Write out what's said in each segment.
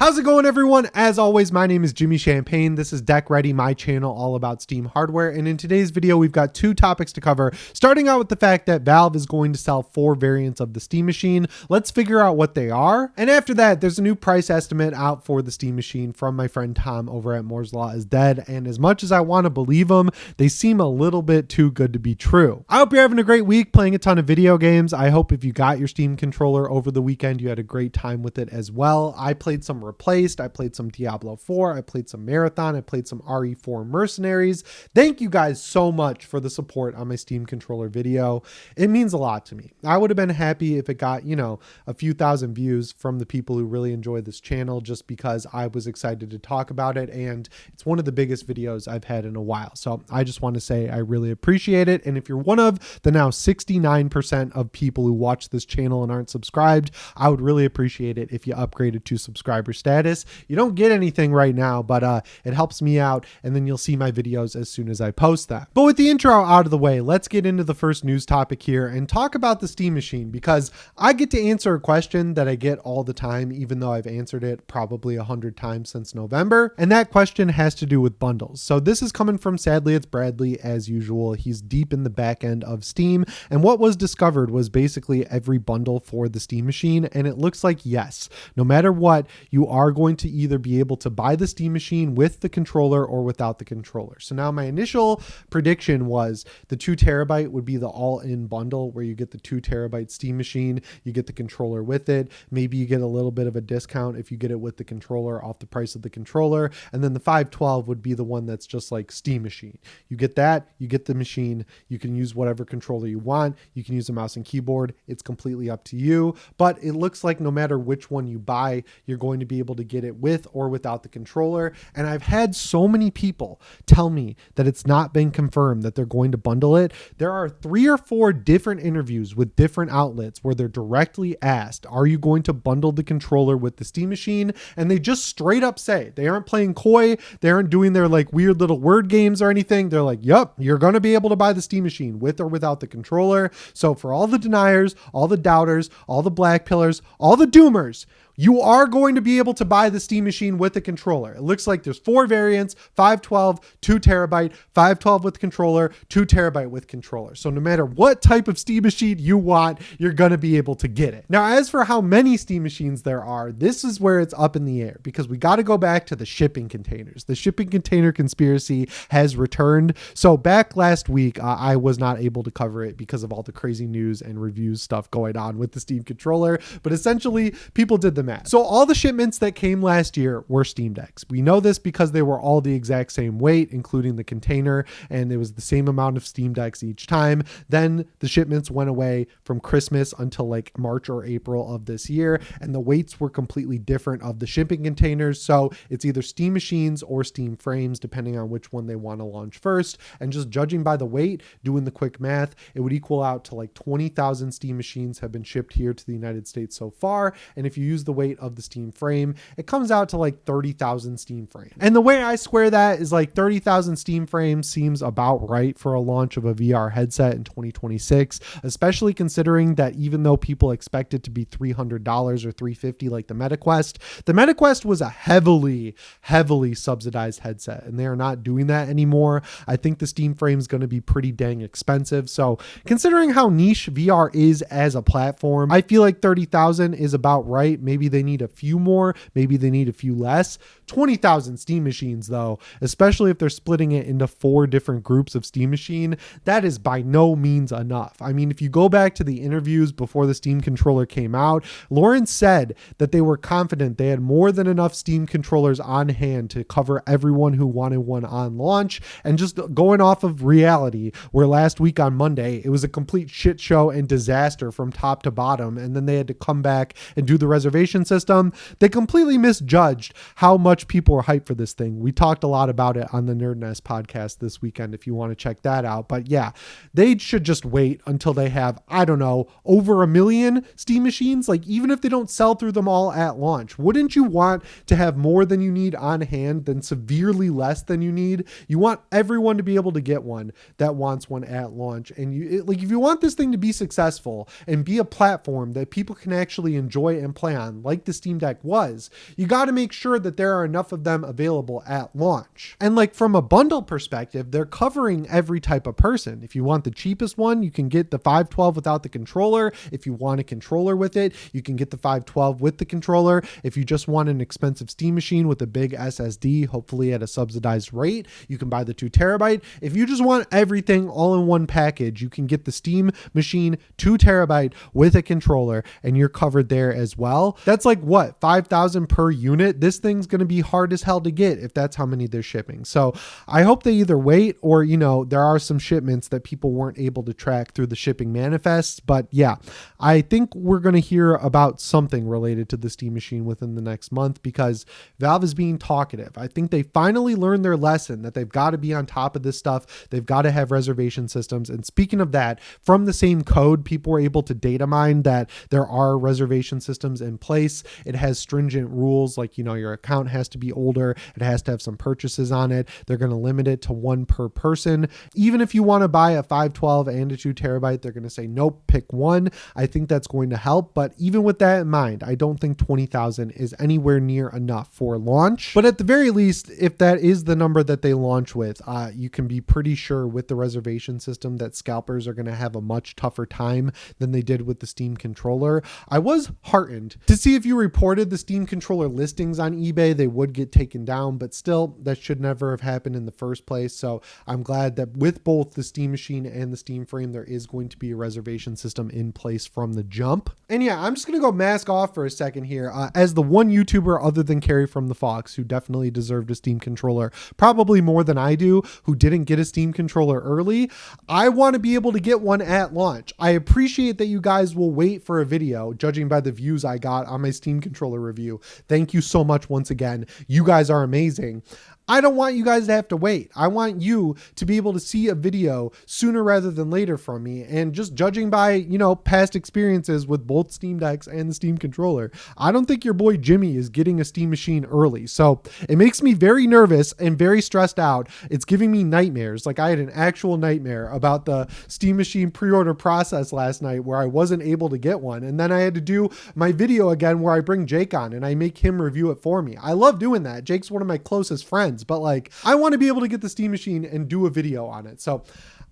How's it going, everyone? As always, my name is Jimmy Champagne. This is Deck Ready, my channel all about Steam hardware. And in today's video, we've got two topics to cover, starting out with the fact that Valve is going to sell 4 variants of the Steam Machine. Let's figure out what they are. And after that, there's a new price estimate out for the Steam Machine from my friend Tom over at Moore's Law is Dead. And as much as I want to believe them, they seem a little bit too good to be true. I hope you're having a great week playing a ton of video games. I hope if you got your Steam controller over the weekend, you had a great time with it as well. I played some Replaced, I played some Diablo 4, I played some Marathon, I played some RE4 Mercenaries. Thank you guys so much for the support on my Steam controller video. It means a lot to me. I would have been happy if it got, a few thousand views from the people who really enjoy this channel, just because I was excited to talk about it, and it's one of the biggest videos I've had in a while. So I just want to say I really appreciate it. And if you're one of the now 69% of people who watch this channel and aren't subscribed, I would really appreciate it if you upgraded to subscriber status. You don't get anything right now, but it helps me out, and then you'll see my videos as soon as I post them. But with the intro out of the way, let's get into the first news topic here and talk about the Steam Machine, because I get to answer a question that I get all the time, even though I've answered it probably 100 times since November. And that question has to do with bundles. So this is coming from Sadly It's Bradley, as usual. He's deep in the back end of Steam. And what was discovered was basically every bundle for the Steam Machine. And it looks like, yes, no matter what, you are going to either be able to buy the Steam Machine with the controller or without the controller. So now my initial prediction was the 2 terabyte would be the all-in bundle, where you get the 2 terabyte Steam Machine, you get the controller with it. Maybe you get a little bit of a discount if you get it with the controller off the price of the controller. And then the 512 would be the one that's just like Steam Machine. You get that, you get the machine, you can use whatever controller you want. You can use a mouse and keyboard. It's completely up to you. But it looks like no matter which one you buy, you're going to be able to get it with or without the controller. And I've had so many people tell me that it's not been confirmed that they're going to bundle it. There are 3 or 4 different interviews with different outlets where they're directly asked, are you going to bundle the controller with the Steam Machine? And they just straight up say, they aren't playing coy, they aren't doing their like weird little word games or anything. They're like, yep, you're going to be able to buy the Steam Machine with or without the controller. So for all the deniers, all the doubters, all the black pillars, all the doomers, you are going to be able to buy the Steam Machine with the controller. It looks like there's 4 variants: 512, 2 terabyte, 512 with controller, 2 terabyte with controller. So no matter what type of Steam Machine you want, you're going to be able to get it. Now, as for how many Steam Machines there are, this is where it's up in the air, because we got to go back to the shipping containers. The shipping container conspiracy has returned. So back last week, I was not able to cover it because of all the crazy news and reviews stuff going on with the Steam controller. But essentially, people did the math. So all the shipments that came last year were Steam Decks. We know this because they were all the exact same weight, including the container, and it was the same amount of Steam Decks each time. Then the shipments went away from Christmas until like March or April of this year, and the weights were completely different of the shipping containers. So it's either Steam Machines or Steam Frames, depending on which one they want to launch first. And just judging by the weight, doing the quick math, it would equal out to like 20,000 Steam Machines have been shipped here to the United States so far. And if you use the weight of the Steam Frame, it comes out to like 30,000 Steam Frames. And the way I square that is like 30,000 Steam Frames seems about right for a launch of a VR headset in 2026, especially considering that even though people expect it to be $300 or $350 like the MetaQuest was a heavily subsidized headset, and they are not doing that anymore. I think the Steam Frame is going to be pretty dang expensive. So considering how niche VR is as a platform, I feel like 30,000 is about right. Maybe they need a few more, maybe they need a few less. 20,000 Steam Machines though, especially if they're splitting it into 4 different groups of Steam Machine, that is by no means enough. I mean, if you go back to the interviews before the Steam controller came out, Lauren said that they were confident they had more than enough Steam controllers on hand to cover everyone who wanted one on launch. And just going off of reality, where last week on Monday, it was a complete shit show and disaster from top to bottom, and then they had to come back and do the reservation system, they completely misjudged how much people were hyped for this thing. We talked a lot about it on the Nerd Nest podcast this weekend if you want to check that out. But yeah, they should just wait until they have, I don't know, over 1 million Steam Machines. Like, even if they don't sell through them all at launch, wouldn't you want to have more than you need on hand than severely less than you need? You want everyone to be able to get one that wants one at launch. And if you want this thing to be successful and be a platform that people can actually enjoy and play on, like the Steam Deck was, you got to make sure that there are enough of them available at launch. And like from a bundle perspective, they're covering every type of person. If you want the cheapest one, you can get the 512 without the controller. If you want a controller with it, you can get the 512 with the controller. If you just want an expensive Steam machine with a big SSD, hopefully at a subsidized rate, you can buy the 2TB. If you just want everything all in one package, you can get the Steam machine 2TB with a controller, and you're covered there as well. That's like what, $5,000 per unit? This thing's going to be hard as hell to get if that's how many they're shipping. So I hope they either wait or, there are some shipments that people weren't able to track through the shipping manifests. But yeah, I think we're going to hear about something related to the Steam machine within the next month because Valve is being talkative. I think they finally learned their lesson that they've got to be on top of this stuff. They've got to have reservation systems. And speaking of that, from the same code, people were able to data mine that there are reservation systems in place. It has stringent rules like, your account has to be older. It has to have some purchases on it. They're going to limit it to one per person. Even if you want to buy a 512 and a 2TB, they're going to say, nope, pick one. I think that's going to help. But even with that in mind, I don't think 20,000 is anywhere near enough for launch. But at the very least, if that is the number that they launch with, you can be pretty sure with the reservation system that scalpers are going to have a much tougher time than they did with the Steam controller. I was heartened to see if you reported the Steam controller listings on eBay, they would get taken down, but still that should never have happened in the first place. So I'm glad that with both the Steam machine and the Steam frame, there is going to be a reservation system in place from the jump. And yeah, I'm just going to go mask off for a second here. As the one YouTuber other than Carrie from the Fox, who definitely deserved a Steam controller, probably more than I do, who didn't get a Steam controller early, I want to be able to get one at launch. I appreciate that you guys will wait for a video, judging by the views I got on my Steam controller review. Thank you so much once again. You guys are amazing. I don't want you guys to have to wait. I want you to be able to see a video sooner rather than later from me. And just judging by, past experiences with both Steam Decks and the Steam controller, I don't think your boy Jimmy is getting a Steam machine early. So it makes me very nervous and very stressed out. It's giving me nightmares. Like I had an actual nightmare about the Steam machine pre-order process last night where I wasn't able to get one. And then I had to do my video again where I bring Jake on and I make him review it for me. I love doing that. Jake's one of my closest friends. But like, I want to be able to get the Steam machine and do a video on it. So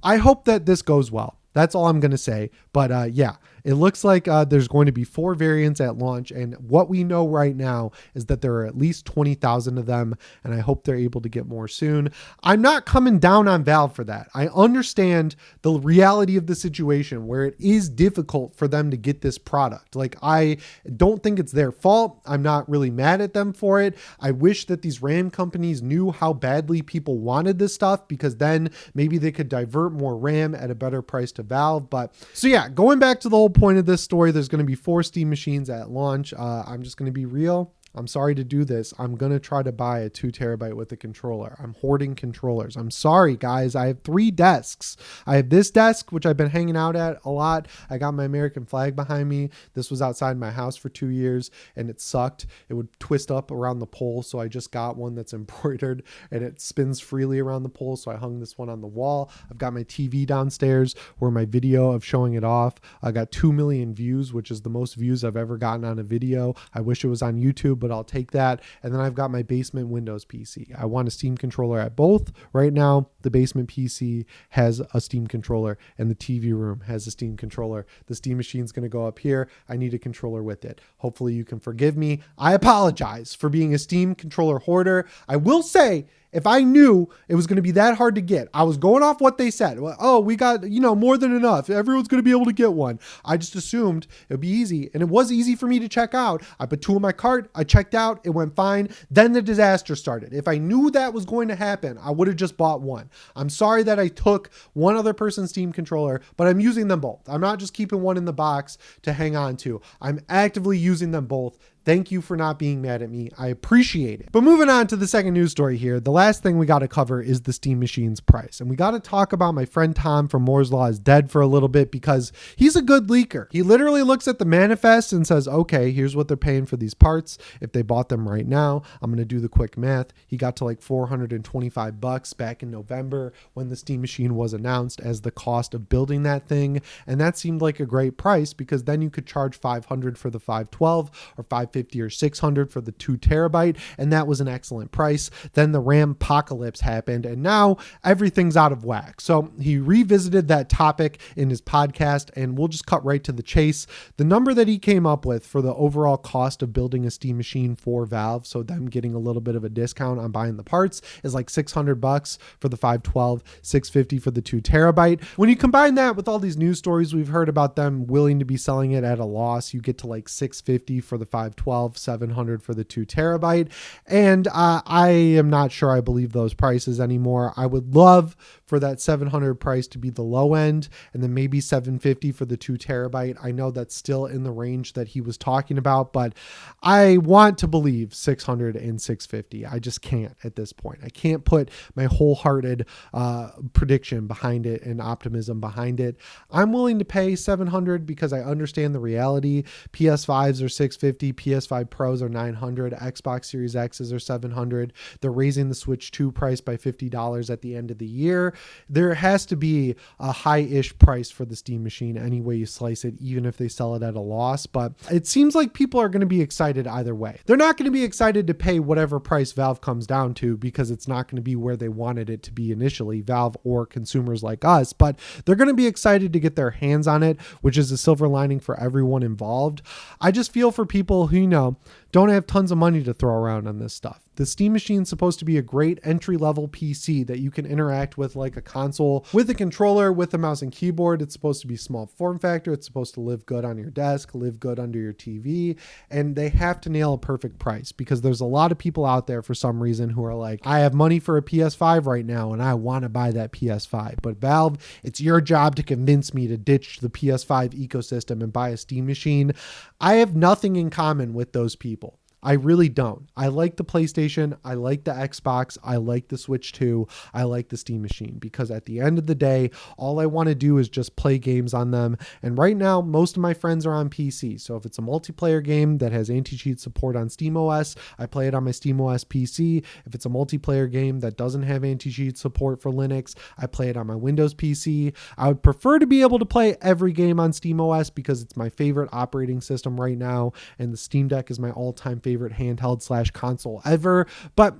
I hope that this goes well. That's all I'm going to say. But yeah, it looks like there's going to be 4 variants at launch. And what we know right now is that there are at least 20,000 of them. And I hope they're able to get more soon. I'm not coming down on Valve for that. I understand the reality of the situation where it is difficult for them to get this product. Like, I don't think it's their fault. I'm not really mad at them for it. I wish that these RAM companies knew how badly people wanted this stuff, because then maybe they could divert more RAM at a better price to Valve. But so yeah, going back to the whole point of this story, there's going to be 4 Steam machines at launch. I'm just going to be real. I'm sorry to do this. I'm going to try to buy a 2TB with a controller. I'm hoarding controllers. I'm sorry, guys. I have 3 desks. I have this desk, which I've been hanging out at a lot. I got my American flag behind me. This was outside my house for 2 years and it sucked. It would twist up around the pole. So I just got one that's embroidered and it spins freely around the pole. So I hung this one on the wall. I've got my TV downstairs where my video of showing it off, I got 2 million views, which is the most views I've ever gotten on a video. I wish it was on YouTube, but I'll take that. And then I've got my basement Windows PC. I want a Steam controller at both. Right now, the basement PC has a Steam controller and the TV room has a Steam controller. The Steam machine's going to go up here. I need a controller with it. Hopefully you can forgive me. I apologize for being a Steam controller hoarder. I will say, if I knew it was going to be that hard to get, I was going off what they said. Well, oh, we got, more than enough. Everyone's going to be able to get one. I just assumed it would be easy. And it was easy for me to check out. I put 2 in my cart. I checked out. It went fine. Then the disaster started. If I knew that was going to happen, I would have just bought one. I'm sorry that I took one other person's Steam controller, but I'm using them both. I'm not just keeping one in the box to hang on to. I'm actively using them both. Thank you for not being mad at me. I appreciate it. But moving on to the second news story here, the last thing we got to cover is the Steam machine's price. And we got to talk about my friend Tom from Moore's Law is Dead for a little bit, because he's a good leaker. He literally looks at the manifest and says, okay, here's what they're paying for these parts. If they bought them right now, I'm going to do the quick math. He got to like $425 back in November when the Steam machine was announced as the cost of building that thing. And that seemed like a great price, because then you could charge $500 for the 512 or $550 550 or 600 for the 2 TB, and that was an excellent price. Then the RAM apocalypse happened, and now everything's out of whack. So he revisited that topic in his podcast, and we'll just cut right to the chase. The number that he came up with for the overall cost of building a Steam machine for Valve, so them getting a little bit of a discount on buying the parts, is like $600 for the 512, $650 for the 2 TB. When you combine that with all these news stories we've heard about them willing to be selling it at a loss, you get to like $650 for the 512, $700 for the 2 TB. And I am not sure I believe those prices anymore. I would love for that $700 price to be the low end, and then maybe $750 for the 2 TB. I know that's still in the range that he was talking about, but I want to believe $600 and $650. I just can't at this point. I can't put my wholehearted prediction behind it and optimism behind it. I'm willing to pay $700 because I understand the reality. PS5s are $650, PS5 Pros are $900, Xbox Series X's are $700. They're raising the Switch 2 price by $50 at the end of the year. There has to be a high-ish price for the Steam machine any way you slice it, even if they sell it at a loss. But it seems like people are going to be excited either way. They're not going to be excited to pay whatever price Valve comes down to because it's not going to be where they wanted it to be initially, Valve or consumers like us, but they're going to be excited to get their hands on it, which is a silver lining for everyone involved. I just feel for people who, don't have tons of money to throw around on this stuff. The Steam machine is supposed to be a great entry-level PC that you can interact with like a console, with a controller, with a mouse and keyboard. It's supposed to be small form factor. It's supposed to live good on your desk, live good under your TV, and they have to nail a perfect price because there's a lot of people out there for some reason who are like, I have money for a PS5 right now and I want to buy that PS5. But Valve, it's your job to convince me to ditch the PS5 ecosystem and buy a Steam machine. I have nothing in common with those people. I really don't. I like the PlayStation. I like the Xbox. I like the Switch 2. I like the Steam machine because at the end of the day, all I want to do is just play games on them. And right now, most of my friends are on PC. So if it's a multiplayer game that has anti-cheat support on SteamOS, I play it on my SteamOS PC. If it's a multiplayer game that doesn't have anti-cheat support for Linux, I play it on my Windows PC. I would prefer to be able to play every game on SteamOS because it's my favorite operating system right now. And the Steam Deck is my all-time favorite handheld / console ever. But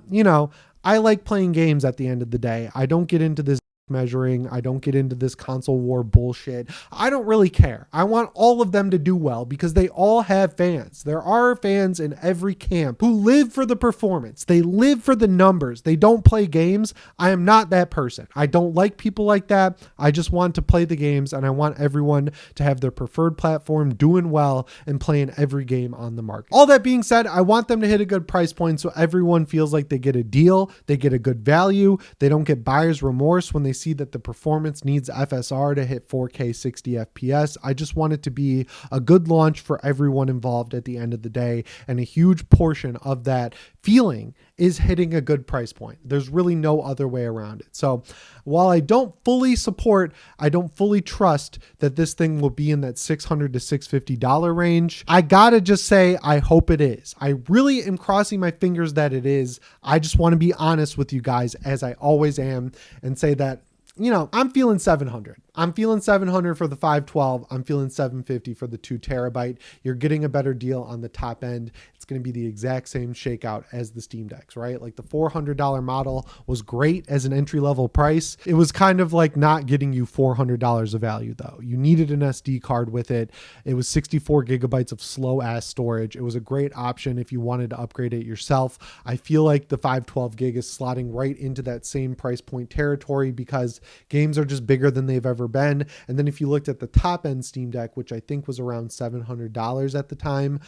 I like playing games at the end of the day. I don't get into this measuring. I don't get into this console war bullshit. I don't really care. I want all of them to do well because they all have fans. There are fans in every camp who live for the performance. They live for the numbers. They don't play games. I am not that person. I don't like people like that. I just want to play the games and I want everyone to have their preferred platform doing well and playing every game on the market. All that being said, I want them to hit a good price point so everyone feels like they get a deal, they get a good value, they don't get buyer's remorse when they see that the performance needs FSR to hit 4K 60 FPS. I just want it to be a good launch for everyone involved at the end of the day, and a huge portion of that feeling is hitting a good price point. There's really no other way around it. So while I don't fully support, I don't fully trust that this thing will be in that $600 to $650 range, I gotta just say I hope it is. I really am crossing my fingers that it is. I just want to be honest with you guys, as I always am, and say that I'm feeling 700. I'm feeling 700 for the 512. I'm feeling 750 for the 2 TB. You're getting a better deal on the top end. It's going to be the exact same shakeout as the Steam Decks, right? Like the $400 model was great as an entry-level price. It was kind of like not getting you $400 of value though. You needed an SD card with it. It was 64 gigabytes of slow ass storage. It was a great option if you wanted to upgrade it yourself. I feel like the 512 gig is slotting right into that same price point territory because games are just bigger than they've ever been. And then if you looked at the top end Steam Deck, which I think was around $700 at the time,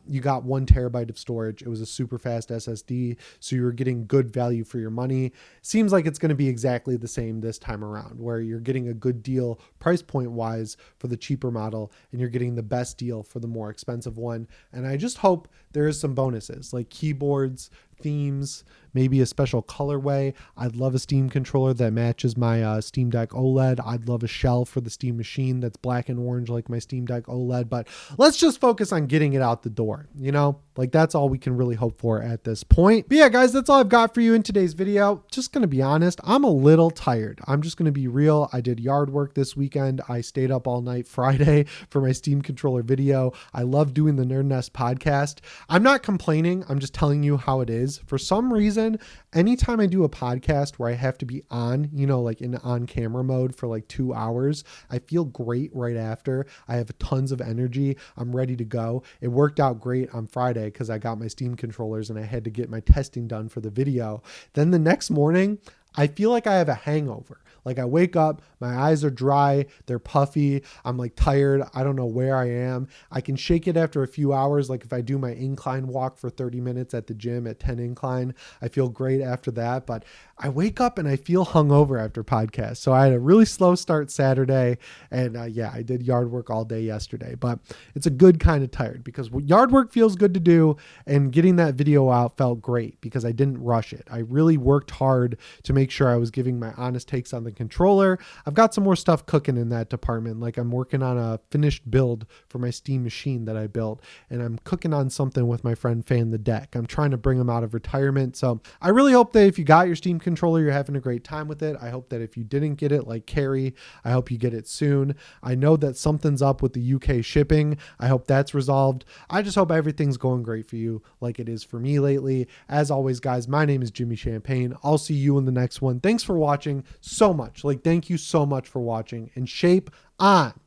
you got 1 TB of storage. It was a super fast SSD, so you were getting good value for your money. Seems like it's going to be exactly the same this time around, where you're getting a good deal price point wise for the cheaper model, and you're getting the best deal for the more expensive one. And I just hope there is some bonuses like keyboards, themes, maybe a special colorway. I'd love a Steam controller that matches my Steam Deck OLED. I'd love a shell for the Steam machine that's black and orange like my Steam Deck OLED. But let's just focus on getting it out the door. Like that's all we can really hope for at this point. But yeah, guys, that's all I've got for you in today's video. Just going to be honest, I'm a little tired. I'm just going to be real. I did yard work this weekend. I stayed up all night Friday for my Steam controller video. I love doing the Nerd Nest podcast. I'm not complaining. I'm just telling you how it is. For some reason, anytime I do a podcast where I have to be on, like in on camera mode for like 2 hours, I feel great right after. I have tons of energy. I'm ready to go. It worked out great on Friday because I got my Steam controllers and I had to get my testing done for the video. Then the next morning, I feel like I have a hangover. Like I wake up, my eyes are dry, they're puffy, I'm like tired, I don't know where I am. I can shake it after a few hours. Like if I do my incline walk for 30 minutes at the gym at 10 incline, I feel great after that. But I wake up and I feel hungover after podcast. So I had a really slow start Saturday, and I did yard work all day yesterday. But it's a good kind of tired because yard work feels good to do, and getting that video out felt great because I didn't rush it. I really worked hard to make sure I was giving my honest takes on the controller. I've got some more stuff cooking in that department. Like I'm working on a finished build for my Steam machine that I built, and I'm cooking on something with my friend Fan the Deck. I'm trying to bring him out of retirement. So I really hope that if you got your Steam controller, you're having a great time with it. I hope that if you didn't get it, like Carrie, I hope you get it soon. I know that something's up with the UK shipping. I hope that's resolved. I just hope everything's going great for you like it is for me lately. As always, guys, my name is Jimmy Champagne. I'll see you in the next one. Thanks for watching so much. Thank you so much for watching, and shape on.